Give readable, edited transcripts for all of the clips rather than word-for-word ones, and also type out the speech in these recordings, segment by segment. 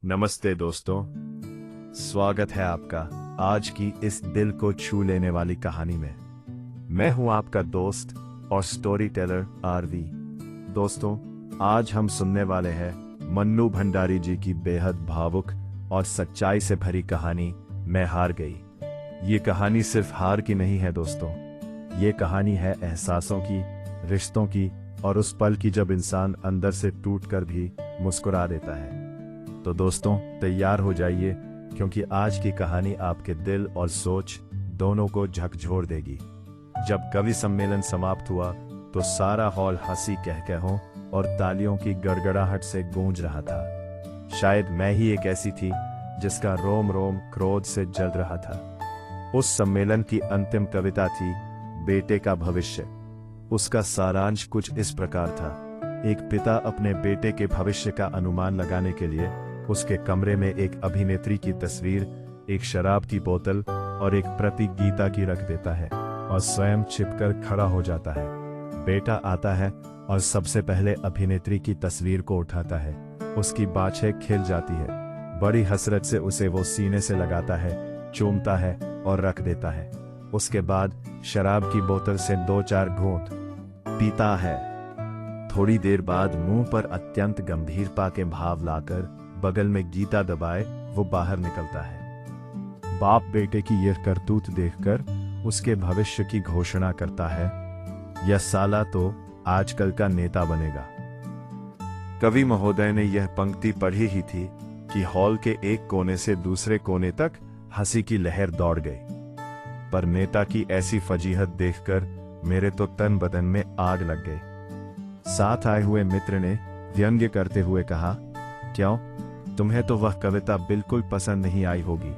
नमस्ते दोस्तों, स्वागत है आपका आज की इस दिल को छू लेने वाली कहानी में। मैं हूं आपका दोस्त और स्टोरी टेलर आरवी। दोस्तों, आज हम सुनने वाले हैं मन्नू भंडारी जी की बेहद भावुक और सच्चाई से भरी कहानी मैं हार गई। ये कहानी सिर्फ हार की नहीं है दोस्तों, ये कहानी है एहसासों की, रिश्तों की और उस पल की जब इंसान अंदर से टूट कर भी मुस्कुरा देता है। तो दोस्तों, तैयार हो जाइए, क्योंकि आज की कहानी आपके दिल और सोच दोनों को झकझोर देगी। जब कवि सम्मेलन समाप्त हुआ तो सारा हॉल हंसी कहकहों और तालियों की गड़गड़ाहट से गूंज रहा था। शायद मैं ही एक ऐसी थी जिसका रोम रोम क्रोध से जल रहा था। उस सम्मेलन की अंतिम कविता थी बेटे का भविष्य। उसका सारांश कुछ इस प्रकार था। एक पिता अपने बेटे के भविष्य का अनुमान लगाने के लिए उसके कमरे में एक अभिनेत्री की तस्वीर, एक शराब की बोतल और एक प्रति गीता की रख देता है और स्वयं छिपकर खड़ा हो जाता है। बेटा आता है और सबसे पहले अभिनेत्री की तस्वीर को उठाता है। उसकी बाछें खिल जाती है। बड़ी हसरत से उसे वो सीने से लगाता है, चूमता है और रख देता है। उसके बाद शराब की बोतल से 2-4 घूंट पीता है। थोड़ी देर बाद मुंह पर अत्यंत गंभीरता के भाव लाकर बगल में गीता दबाए वो बाहर निकलता है। बाप बेटे की यह करतूत देखकर उसके भविष्य की घोषणा करता है, यह साला तो आजकल का नेता बनेगा। कवि महोदय ने यह पंक्ति पढ़ी ही थी कि हॉल के एक कोने से दूसरे कोने तक हंसी की लहर दौड़ गई। पर नेता की ऐसी फजीहत देखकर मेरे तो तन बदन में आग लग गई। साथ आए हुए मित्र ने व्यंग्य करते हुए कहा, क्यों, तुम्हें तो वह कविता बिल्कुल पसंद नहीं आई होगी।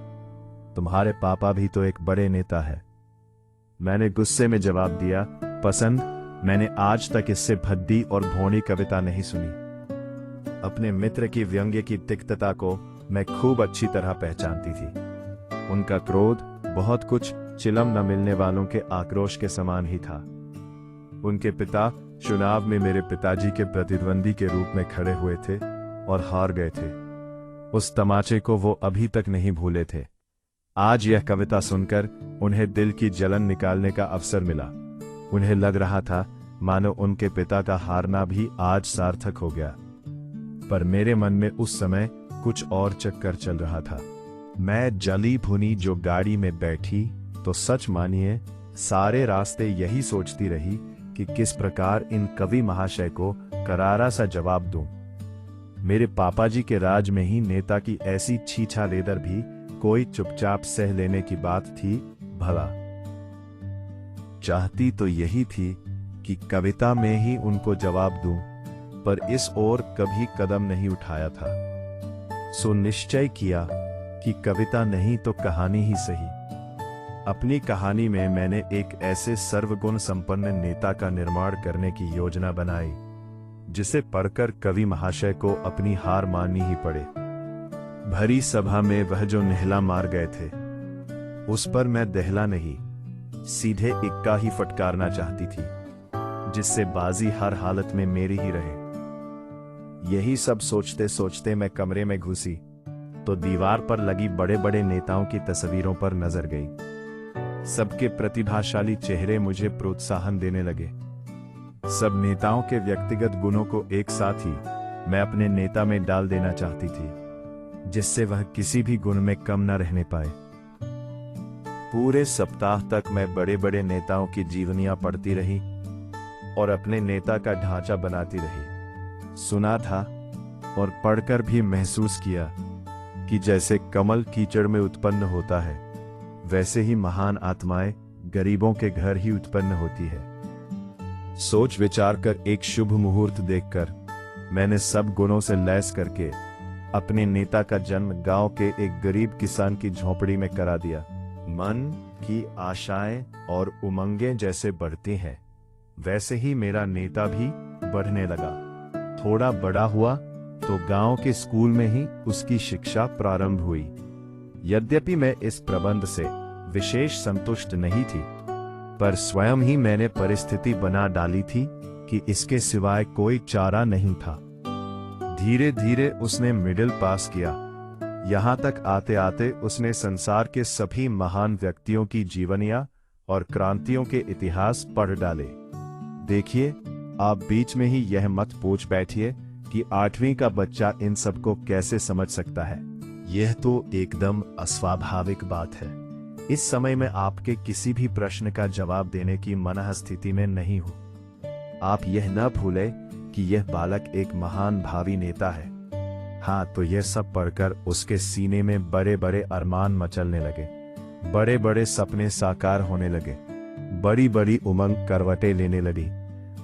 तुम्हारे पापा भी तो एक बड़े नेता है। मैंने गुस्से में जवाब दिया, पसंद? मैंने आज तक इससे भद्दी और भोनी कविता नहीं सुनी। अपने मित्र की व्यंग्य की तिक्तता को मैं खूब अच्छी तरह पहचानती थी। उनका क्रोध बहुत कुछ चिलम न मिलने वालों के आक्रोश के समान ही था। उनके पिता चुनाव में मेरे पिताजी के प्रतिद्वंदी के रूप में खड़े हुए थे और हार गए थे। उस तमाचे को वो अभी तक नहीं भूले थे। आज यह कविता सुनकर उन्हें दिल की जलन निकालने का अवसर मिला। उन्हें लग रहा था मानो उनके पिता का हारना भी आज सार्थक हो गया। पर मेरे मन में उस समय कुछ और चक्कर चल रहा था। मैं जली भुनी जो गाड़ी में बैठी तो सच मानिए सारे रास्ते यही सोचती रही कि किस प्रकार इन कवि महाशय को करारा सा जवाब दूं। मेरे पापाजी के राज में ही नेता की ऐसी छीछा लेदर भी कोई चुपचाप सह लेने की बात थी भला। चाहती तो यही थी कि कविता में ही उनको जवाब दूं, पर इस ओर कभी कदम नहीं उठाया था। सो निश्चय किया कि कविता नहीं तो कहानी ही सही। अपनी कहानी में मैंने एक ऐसे सर्वगुण संपन्न नेता का निर्माण करने की योजना बनाई जिसे पढ़कर कवि महाशय को अपनी हार माननी ही पड़े। भरी सभा में वह जो नेहला मार गए थे, उस पर मैं दहला नहीं, सीधे इक्का ही फटकारना चाहती थी, जिससे बाजी हर हालत में मेरी ही रहे। यही सब सोचते सोचते मैं कमरे में घुसी तो दीवार पर लगी बड़े बड़े नेताओं की तस्वीरों पर नजर गई। सबके प्रतिभाशाली चेहरे मुझे प्रोत्साहन देने लगे। सब नेताओं के व्यक्तिगत गुणों को एक साथ ही मैं अपने नेता में डाल देना चाहती थी, जिससे वह किसी भी गुण में कम न रहने पाए। पूरे सप्ताह तक मैं बड़े बड़े नेताओं की जीवनियां पढ़ती रही और अपने नेता का ढांचा बनाती रही। सुना था और पढ़कर भी महसूस किया कि जैसे कमल कीचड़ में उत्पन्न होता है, वैसे ही महान आत्माएं गरीबों के घर ही उत्पन्न होती है। सोच विचार कर एक शुभ मुहूर्त देखकर मैंने सब गुणों से लैस करके अपने नेता का जन्म गांव के एक गरीब किसान की झोपड़ी में करा दिया। मन की आशाएं और उमंगें जैसे बढ़ती हैं, वैसे ही मेरा नेता भी बढ़ने लगा। थोड़ा बड़ा हुआ तो गांव के स्कूल में ही उसकी शिक्षा प्रारंभ हुई। यद्यपि मैं इस प्रबंध से विशेष संतुष्ट नहीं थी, पर स्वयं ही मैंने परिस्थिति बना डाली थी कि इसके सिवाय कोई चारा नहीं था। धीरे धीरे उसने मिडिल पास किया यहाँ तक आते आते उसने संसार के सभी महान व्यक्तियों की जीवनियां और क्रांतियों के इतिहास पढ़ डाले। देखिए, आप बीच में ही यह मत पूछ बैठिए कि 8वीं का बच्चा इन सबको कैसे समझ सकता है। यह तो एकदम अस्वाभाविक बात है। इस समय मैं आपके किसी भी प्रश्न का जवाब देने की मनः स्थिति में नहीं हूं। आप यह न भूलें कि यह बालक एक महान भावी नेता है। हाँ, तो यह सब पढ़कर उसके सीने में बड़े बड़े अरमान मचलने लगे, बड़े बड़े सपने साकार होने लगे, बड़ी बड़ी उमंग करवटें लेने लगी।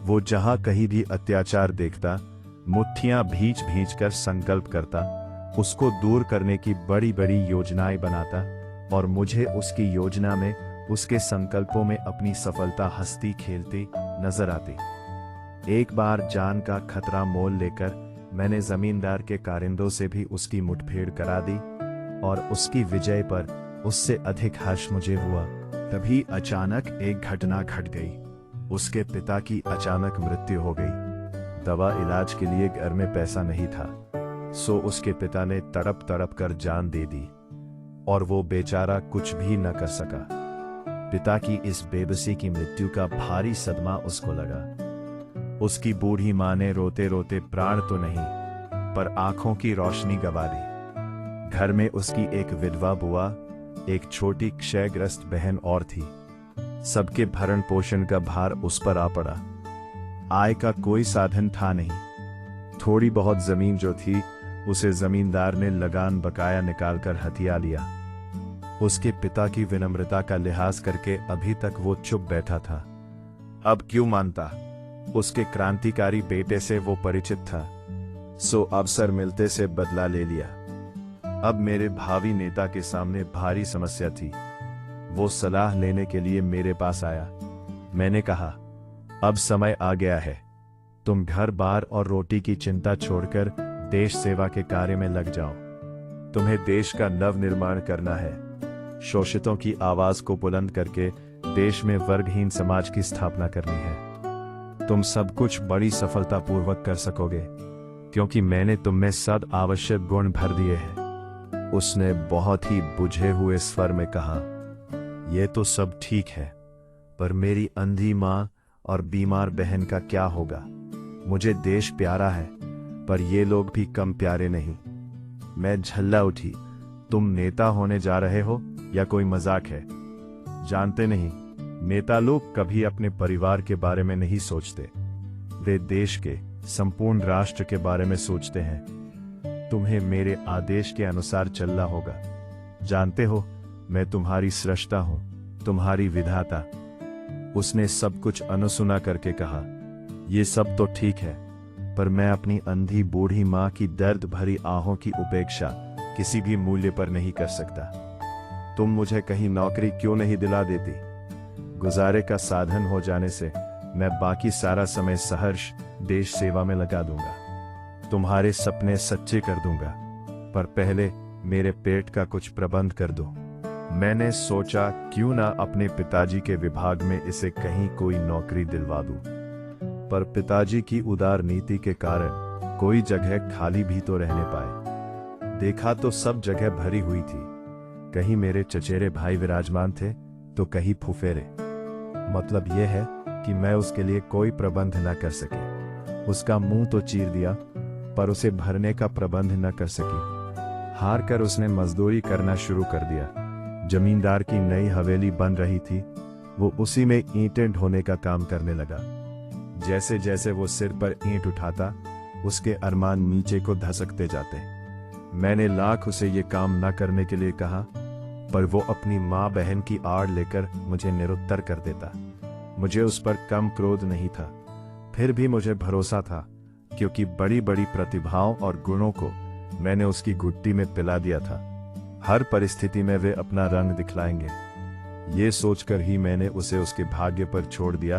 वो जहां कहीं भी अत्याचार देखता, मुट्ठियां भींच भींच कर संकल्प करता, उसको दूर करने की बड़ी बड़ी योजनाएं बनाता, और मुझे उसकी योजना में, उसके संकल्पों में अपनी सफलता हंसती खेलती नजर आती। एक बार जान का खतरा मोल लेकर मैंने जमींदार के कारिंदों से भी उसकी मुठभेड़ करा दी, और उसकी विजय पर उससे अधिक हर्ष मुझे हुआ। तभी अचानक एक घटना घट गई। उसके पिता की अचानक मृत्यु हो गई। दवा इलाज के लिए घर में पैसा नहीं था, सो उसके पिता ने तड़प तड़प कर जान दे दी, और वो बेचारा कुछ भी न कर सका। पिता की इस बेबसी की मृत्यु का भारी सदमा उसको लगा। उसकी बूढ़ी मां ने रोते रोते प्राण तो नहीं, पर आंखों की रोशनी गवा दी। घर में उसकी एक विधवा बुआ, एक छोटी क्षयग्रस्त बहन और थी। सबके भरण पोषण का भार उस पर आ पड़ा। आय का कोई साधन था नहीं। थोड़ी बहुत जमीन जो थी, उसे जमींदार ने लगान बकाया निकालकर हथिया लिया। उसके पिता की विनम्रता का लिहाज करके अभी तक वो चुप बैठा था। अब क्यों मानता? उसके क्रांतिकारी बेटे से वो परिचित था, सो अवसर मिलते से बदला ले लिया। अब मेरे भावी नेता के सामने भारी समस्या थी। वो सलाह लेने के लिए मेरे पास आया। मैंने कहा, अब समय आ गया है, तुम घर बार और रोटी की चिंता छोड़कर देश सेवा के कार्य में लग जाओ। तुम्हें देश का नव निर्माण करना है। शोषितों की आवाज को बुलंद करके देश में वर्गहीन समाज की स्थापना करनी है। तुम सब कुछ बड़ी सफलतापूर्वक कर सकोगे, क्योंकि मैंने तुम में सब आवश्यक गुण भर दिए हैं। उसने बहुत ही बुझे हुए स्वर में कहा, यह तो सब ठीक है, पर मेरी अंधी मां और बीमार बहन का क्या होगा? मुझे देश प्यारा है, पर ये लोग भी कम प्यारे नहीं। मैं झल्ला उठी। तुम नेता होने जा रहे हो या कोई मजाक है? जानते नहीं, नेता लोग कभी अपने परिवार के बारे में नहीं सोचते, वे देश के, संपूर्ण राष्ट्र के बारे में सोचते हैं। तुम्हें मेरे आदेश के अनुसार चलना होगा। जानते हो, मैं तुम्हारी सृष्टा हूं, तुम्हारी विधाता। उसने सब कुछ अनसुना करके कहा, ये सब तो ठीक है, पर मैं अपनी अंधी बूढ़ी मां की दर्द भरी आहों की उपेक्षा किसी भी मूल्य पर नहीं कर सकता। तुम मुझे कहीं नौकरी क्यों नहीं दिला देती? गुजारे का साधन हो जाने से मैं बाकी सारा समय सहर्ष देश सेवा में लगा दूंगा। तुम्हारे सपने सच्चे कर दूंगा, पर पहले मेरे पेट का कुछ प्रबंध कर दो। मैंने सोचा क्यों ना अपने पिताजी के विभाग में इसे कहीं कोई नौकरी दिलवा दूं, पर पिताजी की उदार नीति के कारण कोई जगह खाली भी तो रहने पाए। देखा तो सब जगह भरी हुई थी। कहीं मेरे चचेरे भाई विराजमान थे, तो कहीं फुफेरे। मतलब यह है कि मैं उसके लिए कोई प्रबंध न कर सके। उसका मुंह तो चीर दिया, पर उसे भरने का प्रबंध न कर सकी। हार कर उसने मजदूरी करना शुरू कर दिया। जमींदार की नई हवेली बन रही थी, वो उसी में ईंटें ढोने का काम करने लगा। जैसे जैसे वो सिर पर ईंट उठाता, उसके अरमान नीचे को धसकते जाते। मैंने लाख उसे ये काम न करने के लिए कहा, पर वो अपनी माँ बहन की आड़ लेकर मुझे निरुत्तर कर देता। मुझे उस पर कम क्रोध नहीं था, फिर भी मुझे भरोसा था, क्योंकि बड़ी बड़ी प्रतिभाओं और गुणों को मैंने उसकी घुट्टी में पिला दिया था। हर परिस्थिति में वे अपना रंग दिखलाएंगे। ये सोचकर ही मैंने उसे उसके भाग्य पर छोड़ दिया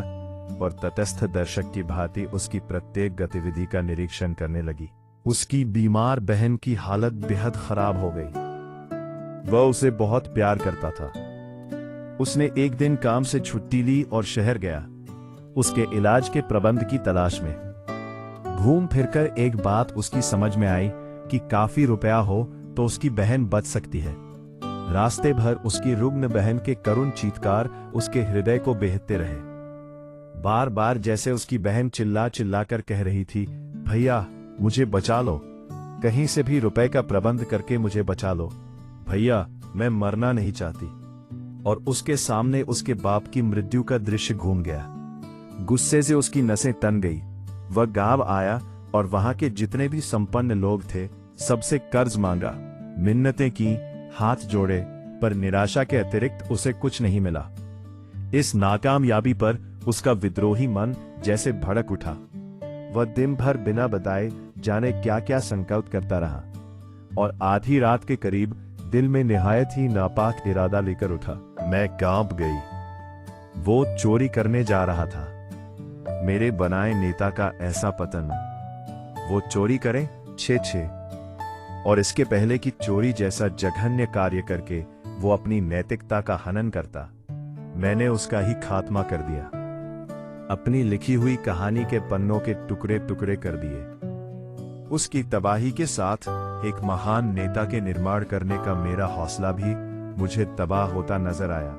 और तटस्थ दर्शक की भांति उसकी प्रत्येक गतिविधि का निरीक्षण करने लगी। उसकी बीमार बहन की हालत बेहद खराब हो गई। वह उसे बहुत प्यार करता था। उसने एक दिन काम से छुट्टी ली और शहर गया, उसके इलाज के प्रबंध की तलाश में। घूम फिरकर एक बात उसकी समझ में आई कि काफी रुपया हो तो उसकी बहन बच सकती है। रास्ते भर उसकी रुग्ण बहन के करुण चीत्कार उसके हृदय को बेहते रहे। बार बार जैसे उसकी बहन चिल्ला चिल्ला कर कह रही थी, भैया मुझे बचा लो, कहीं से भी रुपए का प्रबंध करके मुझे बचा लो, भैया मैं मरना नहीं चाहती। और उसके सामने उसके बाप की मृत्यु का दृश्य घूम गया। गुस्से से उसकी नसें तन गई। वह गांव आया और वहां के जितने भी संपन्न लोग थे सबसे कर्ज मांगा, मिन्नतें की, हाथ जोड़े, पर निराशा के अतिरिक्त उसे कुछ नहीं मिला। इस नाकामयाबी पर उसका विद्रोही मन जैसे भड़क उठा। वह दिन भर बिना बताए जाने क्या क्या संकल्प करता रहा और आधी रात के करीब दिल में निहायत ही नापाक इरादा लेकर उठा। मैं कांप गई। वो चोरी करने जा रहा था। मेरे बनाए नेता का ऐसा पतन। वो चोरी करे, छे छे। और इसके पहले कि चोरी जैसा जघन्य कार्य करके वो अपनी नैतिकता का हनन करता, मैंने उसका ही खात्मा कर दिया। अपनी लिखी हुई कहानी के पन्नों के टुकड़े टुकड़े कर दिए। उसकी तबाही के साथ एक महान नेता के निर्माण करने का मेरा हौसला भी मुझे तबाह होता नजर आया।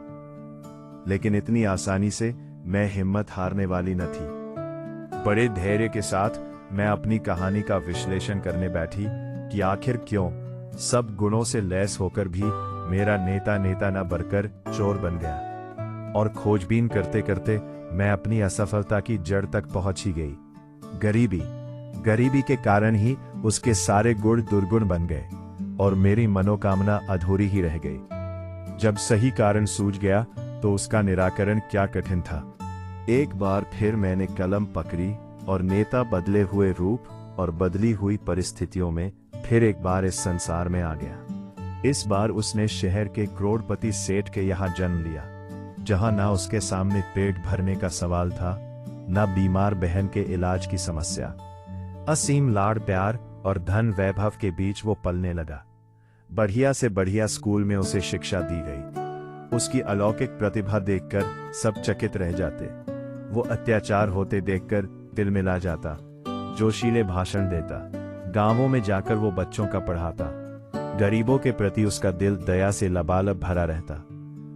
लेकिन इतनी आसानी से मैं हिम्मत हारने वाली न थी। बड़े धैर्य के साथ मैं अपनी कहानी का विश्लेषण करने बैठी कि आखिर क्यों सब गुणों से लैस होकर भी मेरा नेता नेता न बनकर चोर बन गया। और खोजबीन करते करते मैं अपनी असफलता की जड़ तक पहुंच ही गई। गरीबी के कारण ही उसके सारे गुण दुर्गुण बन गए और मेरी मनोकामना अधूरी ही रह गई। जब सही कारण सूझ गया तो उसका निराकरण क्या कठिन था। एक बार फिर मैंने कलम पकड़ी और नेता बदले हुए रूप और बदली हुई परिस्थितियों में फिर एक बार इस संसार में आ गया। इस बार उसने शहर के करोड़पति सेठ के यहाँ जन्म लिया, जहां ना उसके सामने पेट भरने का सवाल था, ना बीमार बहन के इलाज की समस्या। असीम लाड़ प्यार और धन वैभव के बीच वो पलने लगा। बढ़िया से बढ़िया स्कूल में उसे शिक्षा दी गई। उसकी अलौकिक प्रतिभा देखकर सब चकित रह जाते। वो अत्याचार होते देखकर तिलमिला जाता, जोशीले भाषण देता, गांवों में जाकर वो बच्चों का पढ़ाता। गरीबों के प्रति उसका दिल दया से लबालब भरा रहता।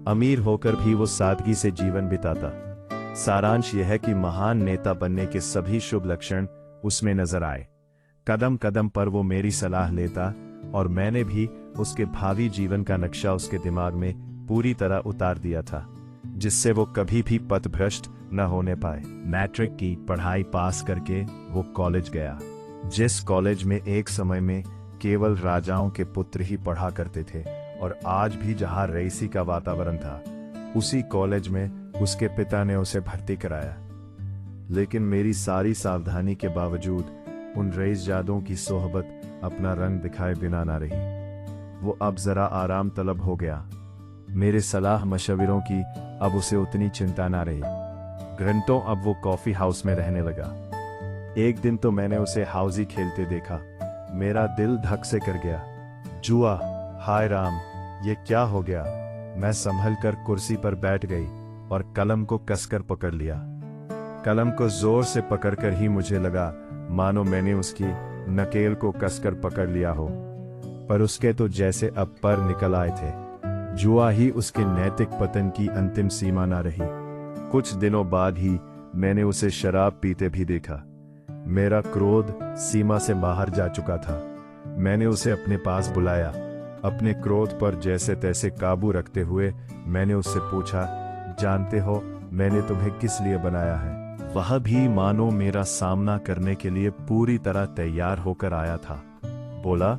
अमीर होकर भी वो सादगी से जीवन बिताता। सारांश यह है कि महान नेता बनने के सभी शुभ लक्षण उसमें नजर आए। कदम कदम पर वो मेरी सलाह लेता और मैंने भी उसके भावी जीवन का नक्शा उसके दिमाग में पूरी तरह उतार दिया था, जिससे वो कभी भी पथभ्रष्ट न होने पाए। मैट्रिक की पढ़ाई पास करके वो कॉलेज गया, जिस कॉलेज में एक समय में केवल राजाओं के पुत्र ही पढ़ा करते थे और आज भी जहां रईसी का वातावरण था, उसी कॉलेज में उसके पिता ने उसे भर्ती कराया। लेकिन मेरी सारी सावधानी के बावजूद उन रईसजादों की सोहबत अपना रंग दिखाए बिना ना रही। वो अब जरा आराम तलब हो गया। मेरे सलाह मशविरों की अब उसे उतनी चिंता ना रही। घंटों अब वो कॉफी हाउस में रहने लगा। एक दिन तो मैंने उसे हाउजी खेलते देखा। मेरा दिल धक से कर गया। जुआ, हाय राम, ये क्या हो गया। मैं संभल कर कुर्सी पर बैठ गई और कलम को कसकर पकड़ लिया। कलम को जोर से पकड़कर ही मुझे लगा मानो मैंने उसकी नकेल को कसकर पकड़ लिया हो, पर उसके तो जैसे अब पर निकल आए थे। जुआ ही उसके नैतिक पतन की अंतिम सीमा ना रही। कुछ दिनों बाद ही मैंने उसे शराब पीते भी देखा। मेरा क्रोध सीमा से बाहर जा चुका था। मैंने उसे अपने पास बुलाया। अपने क्रोध पर जैसे तैसे काबू रखते हुए मैंने उससे पूछा, जानते हो मैंने तुम्हें किस लिए बनाया है? वह भी मानो मेरा सामना करने के लिए पूरी तरह तैयार होकर आया था। बोला,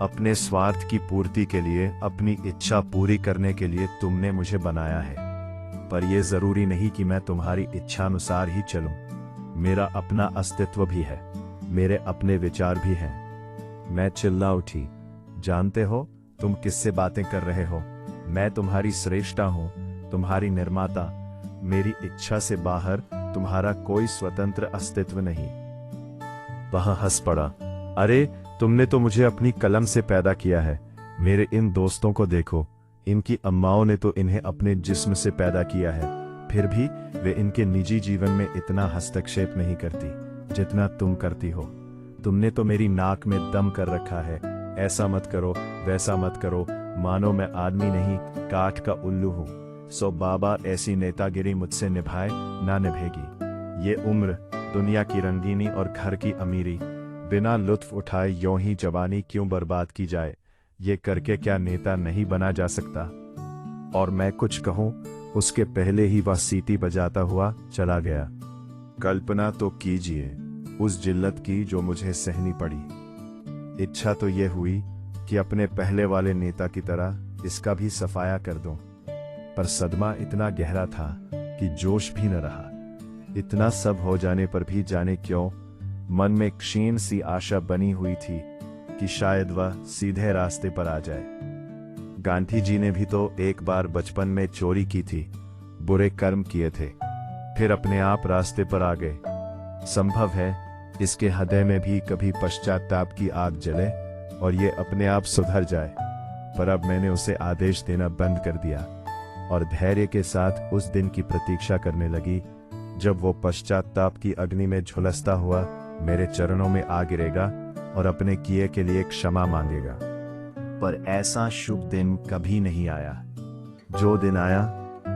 अपने स्वार्थ की पूर्ति के लिए, अपनी इच्छा पूरी करने के लिए तुमने मुझे बनाया है, पर यह जरूरी नहीं कि मैं तुम्हारी इच्छानुसार ही चलूं। मेरा अपना अस्तित्व भी है, मेरे अपने विचार भी हैं। मैं चिल्ला उठी, जानते हो तुम किससे बातें कर रहे हो? मैं तुम्हारी श्रेष्ठा हूं, तुम्हारी निर्माता। मेरी इच्छा से बाहर तुम्हारा कोई स्वतंत्र अस्तित्व नहीं। वह हंस पड़ा। अरे तुमने तो मुझे अपनी कलम से पैदा किया है। मेरे इन दोस्तों को देखो, इनकी अम्माओं ने तो इन्हें अपने जिस्म से पैदा किया है, फिर भी वे इनके निजी जीवन में इतना हस्तक्षेप नहीं करती जितना तुम करती हो। तुमने तो मेरी नाक में दम कर रखा है, ऐसा मत करो, वैसा मत करो, मानो मैं आदमी नहीं काठ का उल्लू हूँ। सो बाबा ऐसी नेतागिरी मुझसे निभाए ना निभेगी। ये उम्र, दुनिया की रंगीनी और घर की अमीरी, बिना लुत्फ उठाए यों ही जवानी क्यों बर्बाद की जाए। ये करके क्या नेता नहीं बना जा सकता। और मैं कुछ कहूँ उसके पहले ही वह सीटी बजाता हुआ चला गया। कल्पना तो कीजिए उस जिल्लत की जो मुझे सहनी पड़ी। इच्छा तो ये हुई कि अपने पहले वाले नेता की तरह इसका भी सफाया कर दूं, पर सदमा इतना गहरा था कि जोश भी न रहा। इतना सब हो जाने पर भी जाने क्यों मन में क्षीण सी आशा बनी हुई थी कि शायद वह सीधे रास्ते पर आ जाए। गांधी जी ने भी तो एक बार बचपन में चोरी की थी, बुरे कर्म किए थे, फिर अपने आप रास्ते पर आ गए। संभव है इसके हृदय में भी कभी पश्चाताप की आग जले और ये अपने आप सुधर जाए। पर अब मैंने उसे आदेश देना बंद कर दिया और धैर्य के साथ उस दिन की प्रतीक्षा करने लगी जब वो पश्चाताप की अग्नि में झुलसता हुआ मेरे चरणों में आ गिरेगा और अपने किए के लिए क्षमा मांगेगा। पर ऐसा शुभ दिन कभी नहीं आया। जो दिन आया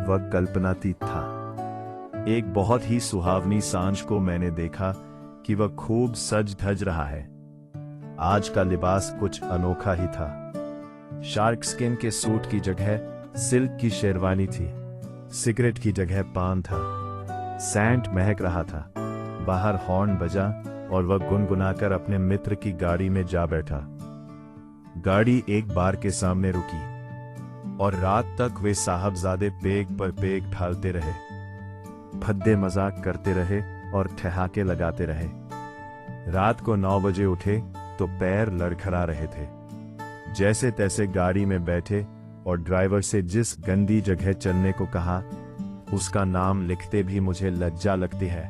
वह कल्पनातीत था। एक बहुत ही सुहावनी सांझ को मैंने देखा कि वह खूब सज धज रहा है। आज का लिबास कुछ अनोखा ही था। शार्क स्किन के सूट की जगह सिल्क की शेरवानी थी, सिगरेट की जगह पान था, सैंट महक रहा था। बाहर हॉर्न बजा और वह गुनगुनाकर अपने मित्र की गाड़ी में जा बैठा। गाड़ी एक बार के सामने रुकी और रात तक वे साहबजादे पेग पर पेग ढालते रहे, भद्दे मजाक करते रहे और ठहाके लगाते रहे। रात को 9 बजे उठे तो पैर लड़खड़ा रहे थे। जैसे तैसे गाड़ी में बैठे और ड्राइवर से जिस गंदी जगह चलने को कहा उसका नाम लिखते भी मुझे लज्जा लगती है।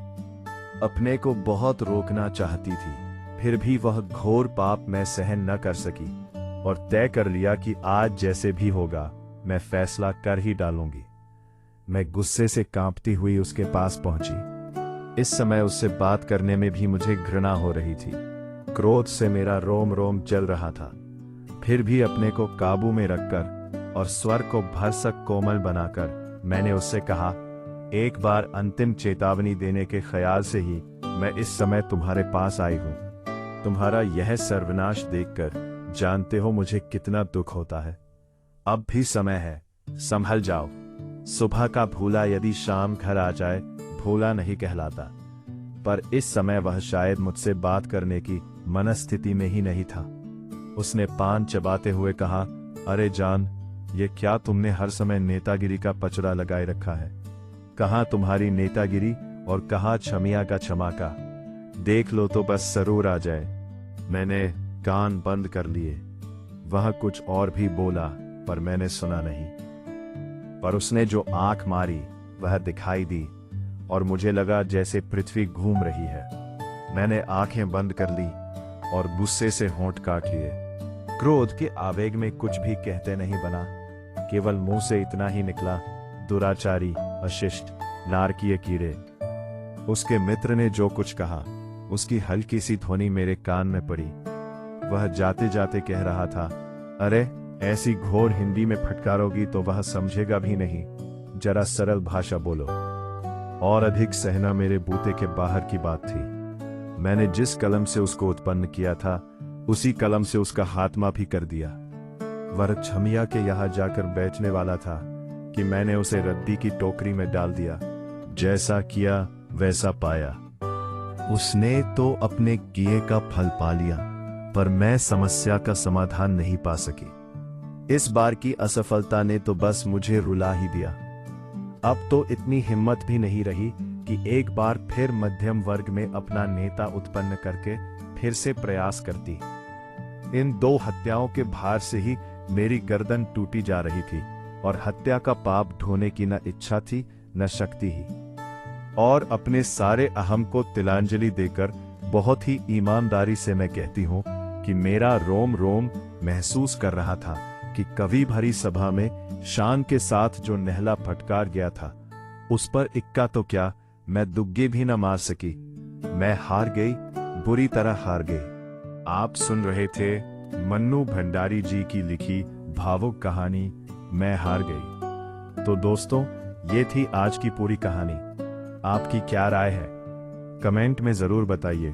अपने को बहुत रोकना चाहती थी, फिर भी वह घोर पाप मैं सहन न कर सकी और तय कर लिया कि आज जैसे भी होगा मैं फैसला कर ही डालूंगी। मैं गुस्से से कांपती हुई उसके पास पहुंची। इस समय उससे बात करने में भी मुझे घृणा हो रही थी। क्रोध से मेरा रोम रोम जल रहा था। फिर भी अपने को काबू में रखकर और स्वर को भरसक कोमल बनाकर मैंने उससे कहा, एक बार अंतिम चेतावनी देने के ख्याल से ही मैं इस समय तुम्हारे पास आई हूं। तुम्हारा यह सर्वनाश देखकर जानते हो मुझे कितना दुख होता है। अब भी समय है, संभल जाओ। सुबह का भूला यदि शाम घर आ जाए भूला नहीं कहलाता। पर इस समय वह शायद मुझसे बात करने की मनस्थिति में ही नहीं था। उसने पान चबाते हुए कहा, अरे जान, ये क्या तुमने हर समय नेतागिरी का पचड़ा लगाए रखा है। कहाँ तुम्हारी नेतागिरी और कहाँ छमिया का क्षमा का। देख लो तो बस सरूर आ जाए। मैंने कान बंद कर लिए। वह कुछ और भी बोला पर मैंने सुना नहीं। पर उसने जो आंख मारी वह दिखाई दी और मुझे लगा जैसे पृथ्वी घूम रही है। मैंने आंखें बंद कर ली और गुस्से से होंठ काट लिए। क्रोध के आवेग में कुछ भी कहते नहीं बना, केवल मुंह से इतना ही निकला, दुराचारी, अशिष्ट, नारकीय कीड़े। उसके मित्र ने जो कुछ कहा उसकी हल्की सी ध्वनि मेरे कान में पड़ी। वह जाते जाते कह रहा था, अरे ऐसी घोर हिंदी में फटकारोगी तो वह समझेगा भी नहीं, जरा सरल भाषा बोलो। और अधिक सहना मेरे बूते के बाहर की बात थी। मैंने जिस कलम से उसको उत्पन्न किया था उसी कलम से उसका खात्मा भी कर दिया। वह छमिया के यहाँ जाकर बैठने वाला था कि मैंने उसे रद्दी की टोकरी में डाल दिया। जैसा किया वैसा पाया। उसने तो अपने किए का फल पा लिया, पर मैं समस्या का समाधान नहीं पा सकी। इस बार की असफलता ने तो बस मुझे रुला ही दिया। अब तो इतनी हिम्मत भी नहीं रही कि एक बार फिर मध्यम वर्ग में अपना नेता उत्पन्न करके फिर से प्रयास करती। इन 2 हत्याओं के भार से ही मेरी गर्दन टूटी जा रही थी और हत्या का पाप ढोने की न इच्छा थी न शक्ति ही। और अपने सारे अहम को तिलांजलि देकर बहुत ही ईमानदारी से मैं कहती हूँ कि मेरा रोम रोम महसूस कर रहा था कि कवि भरी सभा में शान के साथ जो नहला फटकार गया था उस पर इक्का तो क्या मैं दुग्गे भी न मार सकी। मैं हार गई, बुरी तरह हार गई। आप सुन रहे थे मन्नू भंडारी जी की लिखी भावुक कहानी मैं हार गई। तो दोस्तों, ये थी आज की पूरी कहानी। आपकी क्या राय है? कमेंट में जरूर बताइए।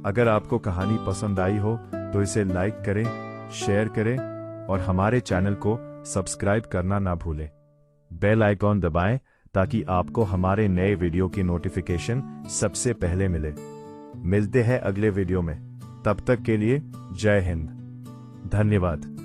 अगर आपको कहानी पसंद आई हो तो इसे लाइक करें, शेयर करें और हमारे चैनल को सब्सक्राइब करना ना भूलें। बेल आइकॉन दबाएं ताकि आपको हमारे नए वीडियो की नोटिफिकेशन सबसे पहले मिले। मिलते हैं अगले वीडियो में। तब तक के लिए जय हिंद। धन्यवाद।